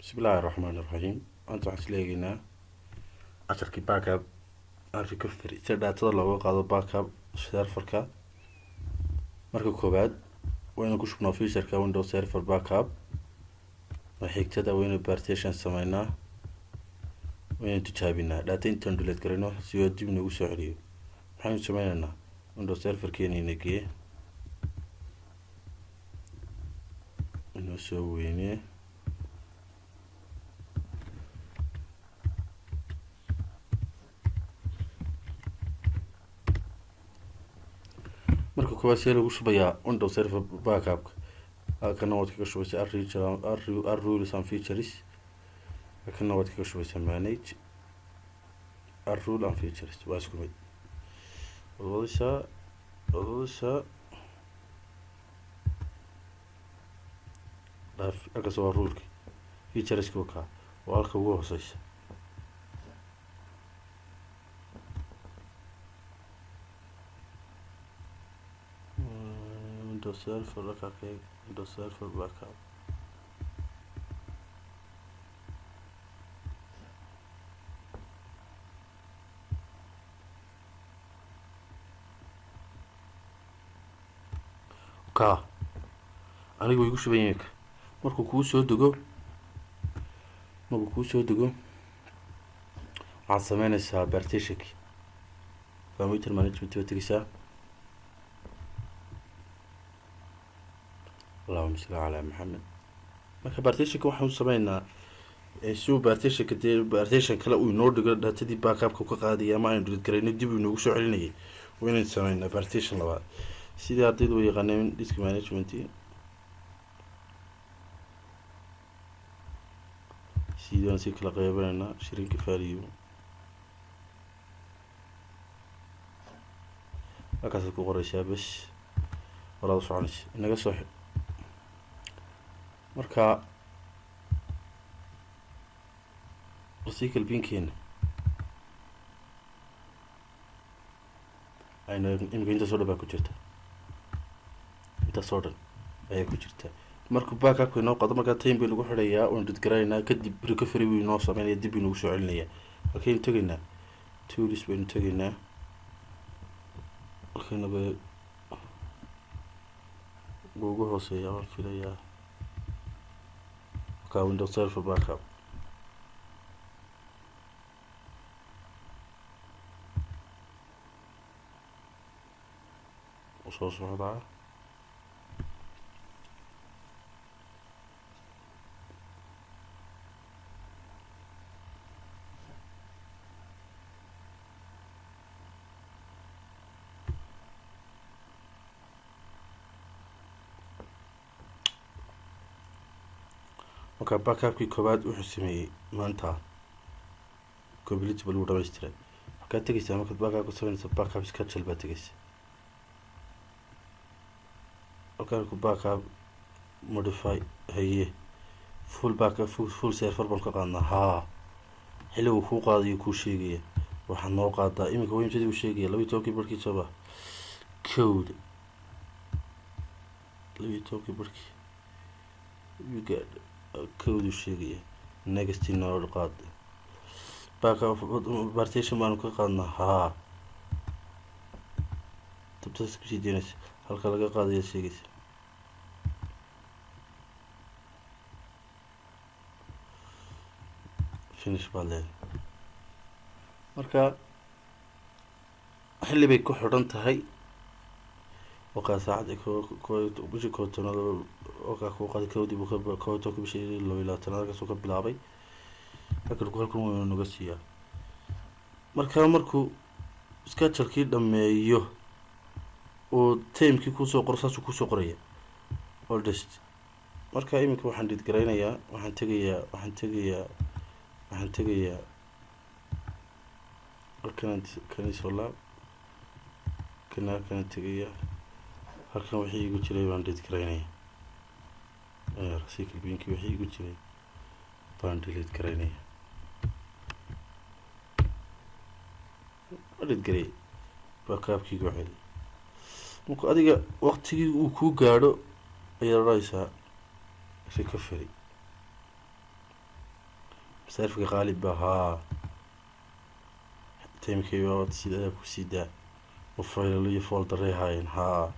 بسم الله الرحمن الرحيم. أنت waxaan leegaynaa casharkii backup aan recovery si daatada looga qaado backup serverka. Marka koowaad waynu ku shubnaa featureka Windows Server Backup. xigtada waynu partition sameynaa, waynu tijaabinaa data intaan delete garayno si uu dib nagu soo celiyo. waxaynu sameynaynaa Windows Server keenina gee inoo soo weynee marka koowaad si lagu shubayaa Windows Server Backup kana waad kaga shubaysaa R rules and features, kana waad kaga shubaysaa manage R rule and features. waa isku mid wadadaysaa halkaas waa ruleki featureska wakaa waa halka ugu hooseysa. Windows Server Windows Server Backup ka anigu igu shuban yahay. markuu kuu soo dego waxaad sameynaysaa partitionki computer management waa tegeysaa. اللهم صل على محمد. marka partitionka waxaan sameynaa suu partitionka partition kale uu inoo dhigo datadii backupka ka qaadaya ama aynu delete garayno dib uu noogu soo celinayay. waynu sameynaa partition labaad sidii ardaydu u yaqaaneen disk management sidaan si kala qeybanayna shirinka faaliyo halkaas ku qoraysaa bas walaal soconaysa inaga soo marka recycle binkeena ayna imika inta soo dhan ku jirta inta soo dhan ayaa ku jirta. marka backup inoo qado marka time bay lagu xirayaa oo delete garaynaa kadib recovery way inoo sameynaya dib inuu soo celinayaa. halkaynu tagaynaa tools baynu tagaynaa halkayna bay ugu hooseeyaa waan filayaa ka Windows Server Backup soo socdaa. marka backupkii koowaad wuxuu sameeyey maanta complete bal uu dhameystiray. waxaad tegaysaa markaad backup sameynayso backup schedule baad tegaysaa. halkaan ku backup modify haye full backup full server baan ka qaadnaa haa xilligu kuu qaadayo kuu sheegaya waxaad noo qaadaa iminka wayimsadii uu sheegaya 12 barkiisaba code 12 barkii you get code sheegaya next node qaad backup partition baan ka qaadnaa haa tabtaas ku sii deynaysa halka laga qaadayo sheegaysa. finish baa leedahay. marka xilli bay ku xidhan tahay وقع ساعد بيجي كوتنا وقع قاد كودي كوتو بشيء لو لا تناقص سوق بلابي لكن كلكم نقصيا markuu schedule-kii dhameeyo oo time-kii kusoo qorsaas kusoo qoraya oldest. marka iminka waxaan delete garaynayaa waxaan tegayaa kan soo laab kana tegayaa halkan wixii igu jiray baan delete garaynayaa recycle binkii wixii igu jiray baan delete garaynayaa. delete garay backupkii ku celi marka adiga waqtigii uu ku gaadho ayaa raaysaa recovery سيرفك غالب ها تيمكي وات سيدا كسيدا وفايل لي فولدر هاين ها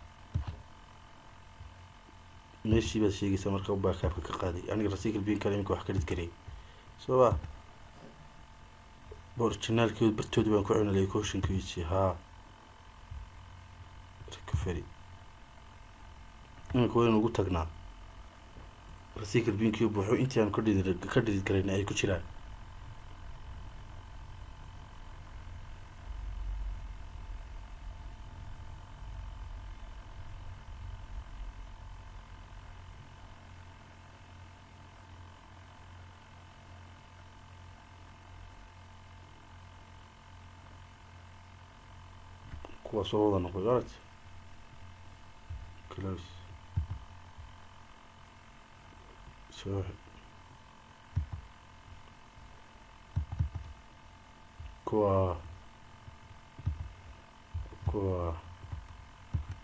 ماشي بس شيء سمر كوبا كافك كقادي يعني رسيك البين كلامك وحكيت كري سوا بورتشنال كيود برتود بان كوعنا لي كوشن كيتشي ها ريكفري إنك وين ugu tagnaa rasiikal biinkii buuxo intii aan ka dhidi karayn ay ku jiraan kuwa soo wada noqday aragti close soo kuwa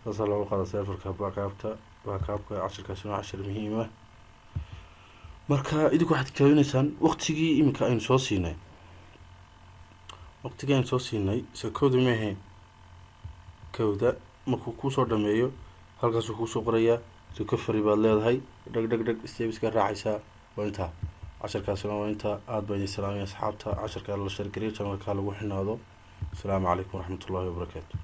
saasaa looga qaada serverka backupka cashirkaasi waa cashir muhiim ah marka idinku waxaad tijaabinaysaan waqtigii iminka aynu soo siinay sakooda maahe kowda markuu kuusoo dhameeyo halkaasuu kuusoo qorayaa recovery baad leedahay dhag stebiska raacaysaa waa intaa casharkaasina waa intaa aad baa idin salaamaya asxaabta casharka la shargariya channelka lagu xinaado asalaamu calaykum waraxmatullaahi wabarakaatu